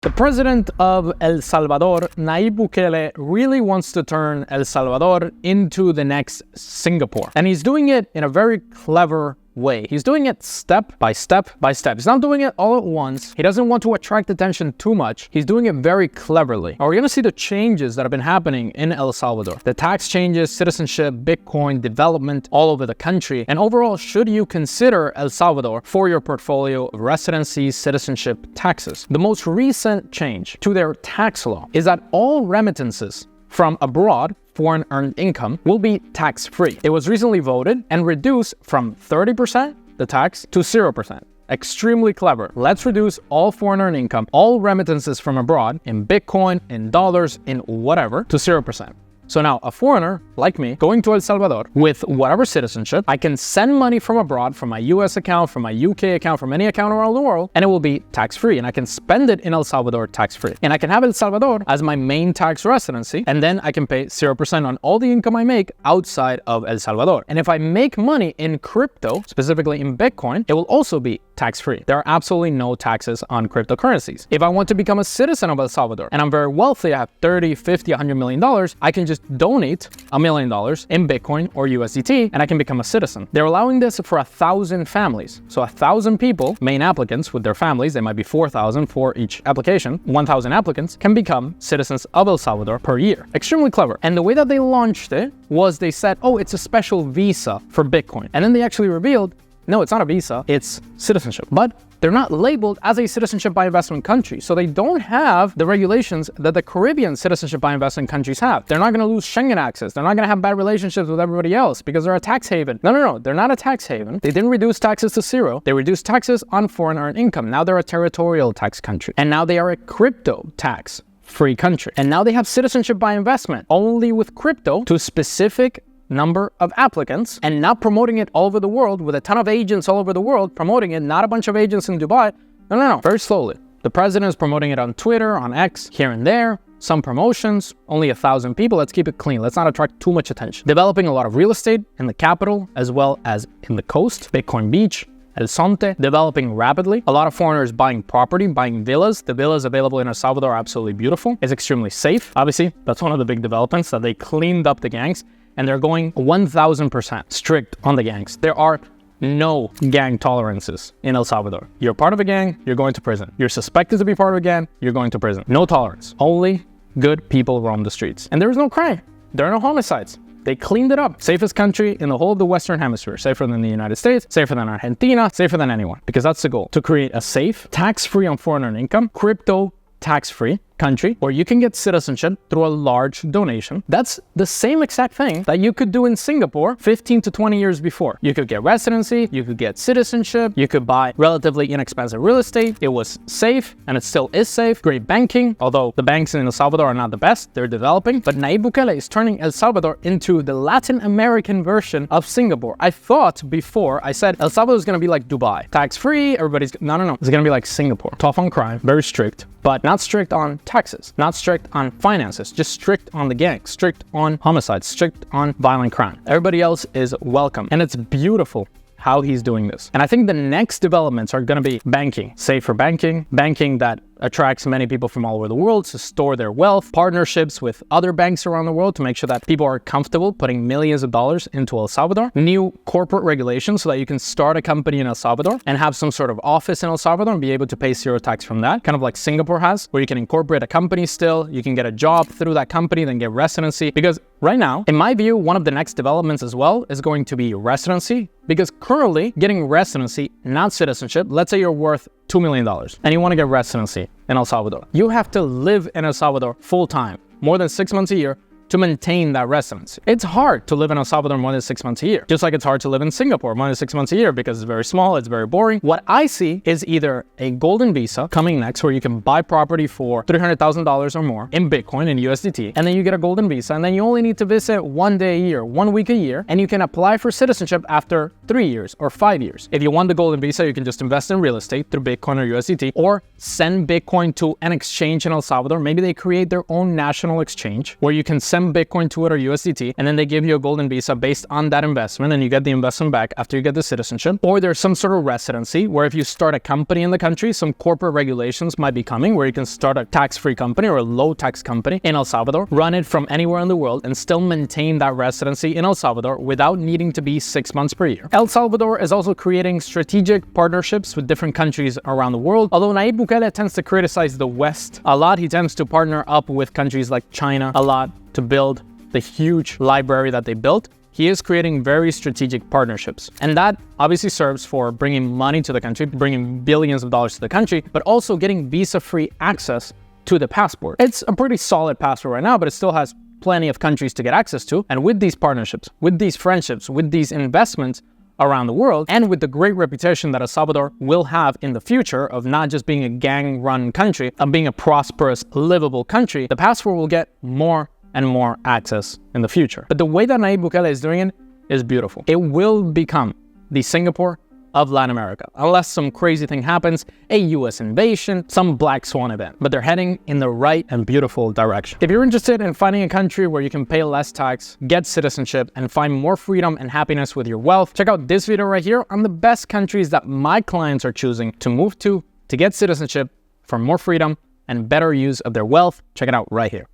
The president of El Salvador, Nayib Bukele, really wants to turn El Salvador into the next Singapore. And he's doing it in a very clever way. He's doing it step by step by step. He's not doing it all at once. He doesn't want to attract attention too much. He's doing it very cleverly. Now we're going to see the changes that have been happening in El Salvador. The tax changes, citizenship, Bitcoin, development all over the country. And overall, should you consider El Salvador for your portfolio of residency, citizenship, taxes? The most recent change to their tax law is that all remittances from abroad, foreign earned income, will be tax-free. It was recently voted and reduced from 30%, the tax, to 0%. Extremely clever. Let's reduce all foreign earned income, all remittances from abroad, in Bitcoin, in dollars, in whatever, to 0%. So now a foreigner like me going to El Salvador with whatever citizenship, I can send money from abroad, from my US account, from my UK account, from any account around the world, and it will be tax-free. And I can spend it in El Salvador tax-free. And I can have El Salvador as my main tax residency, and then I can pay 0% on all the income I make outside of El Salvador. And if I make money in crypto, specifically in Bitcoin, it will also be tax-free. There are absolutely no taxes on cryptocurrencies. If I want to become a citizen of El Salvador, and I'm very wealthy, I have 30, 50, $100 million, I can just donate $1 million in Bitcoin or USDT, and I can become a citizen. They're allowing this for 1,000 families. So 1,000 people, main applicants with their families, they might be 4,000 for each application, 1,000 applicants can become citizens of El Salvador per year. Extremely clever. And the way that they launched it was they said, oh, it's a special visa for Bitcoin. And then they actually revealed, no, it's not a visa, it's citizenship. But they're not labeled as a citizenship by investment country. So they don't have the regulations that the Caribbean citizenship by investment countries have. They're not going to lose Schengen access. They're not going to have bad relationships with everybody else because they're a tax haven. No, they're not a tax haven. They didn't reduce taxes to 0. They reduced taxes on foreign earned income. Now they're a territorial tax country. And now they are a crypto tax free country. And now they have citizenship by investment only with crypto to specific number of applicants, and not promoting it all over the world with a ton of agents all over the world promoting it, not a bunch of agents in Dubai. No, very slowly. The president is promoting it on Twitter, on X, here and there, some promotions, only 1,000 people. Let's keep it clean. Let's not attract too much attention. Developing a lot of real estate in the capital as well as in the coast, Bitcoin Beach, El Sonte, developing rapidly. A lot of foreigners buying property, buying villas. The villas available in El Salvador are absolutely beautiful. It's extremely safe. Obviously, that's one of the big developments, that they cleaned up the gangs. And they're going 1,000% strict on the gangs. There are no gang tolerances in El Salvador. You're part of a gang, you're going to prison. You're suspected to be part of a gang, you're going to prison. No tolerance. Only good people roam the streets. And there is no crime. There are no homicides. They cleaned it up. Safest country in the whole of the Western Hemisphere. Safer than the United States, safer than Argentina, safer than anyone. Because that's the goal. To create a safe, tax-free on foreign earned income, crypto tax-free country where you can get citizenship through a large donation. That's the same exact thing that you could do in Singapore 15 to 20 years before. You could get residency, you could get citizenship, you could buy relatively inexpensive real estate. It was safe, and it still is safe. Great banking, although the banks in El Salvador are not the best, they're developing. But Nayib Bukele is turning El Salvador into the Latin American version of Singapore. I thought before, I said El Salvador is going to be like Dubai. Tax-free, everybody's, no. It's going to be like Singapore. Tough on crime, very strict, but not strict on taxes, not strict on finances, just strict on the gang, strict on homicides, strict on violent crime. Everybody else is welcome. And it's beautiful how he's doing this. And I think the next developments are going to be banking, safer banking, banking that attracts many people from all over the world to store their wealth, partnerships with other banks around the world to make sure that people are comfortable putting millions of dollars into El Salvador, new corporate regulations so that you can start a company in El Salvador and have some sort of office in El Salvador and be able to pay 0 tax from that, kind of like Singapore has, where you can incorporate a company still, you can get a job through that company, then get residency. Because right now, in my view, one of the next developments as well is going to be residency, because currently getting residency, not citizenship, let's say you're worth $2 million and you want to get residency in El Salvador. You have to live in El Salvador full time, more than 6 months a year, to maintain that residency. It's hard to live in El Salvador more than 6 months a year. Just like it's hard to live in Singapore more than 6 months a year because it's very small, it's very boring. What I see is either a golden visa coming next where you can buy property for $300,000 or more in Bitcoin and USDT, and then you get a golden visa, and then you only need to visit 1 day a year, 1 week a year, and you can apply for citizenship after 3 years or 5 years. If you want the golden visa, you can just invest in real estate through Bitcoin or USDT, or send Bitcoin to an exchange in El Salvador. Maybe they create their own national exchange where you can send them Bitcoin, touted, or USDT, and then they give you a golden visa based on that investment, and you get the investment back after you get the citizenship. Or there's some sort of residency where if you start a company in the country, some corporate regulations might be coming where you can start a tax-free company or a low-tax company in El Salvador, run it from anywhere in the world, and still maintain that residency in El Salvador without needing to be 6 months per year. El Salvador is also creating strategic partnerships with different countries around the world. Although Nayib Bukele tends to criticize the West a lot, he tends to partner up with countries like China a lot to build the huge library that they built. He is creating very strategic partnerships. And that obviously serves for bringing money to the country, bringing billions of dollars to the country, but also getting visa-free access to the passport. It's a pretty solid passport right now, but it still has plenty of countries to get access to. And with these partnerships, with these friendships, with these investments around the world, and with the great reputation that El Salvador will have in the future of not just being a gang-run country, of being a prosperous, livable country, the passport will get more and more access in the future. But the way that Nayib Bukele is doing it is beautiful. It will become the Singapore of Latin America, unless some crazy thing happens, a US invasion, some black swan event. But they're heading in the right and beautiful direction. If you're interested in finding a country where you can pay less tax, get citizenship, and find more freedom and happiness with your wealth, check out this video right here on the best countries that my clients are choosing to move to get citizenship for more freedom and better use of their wealth. Check it out right here.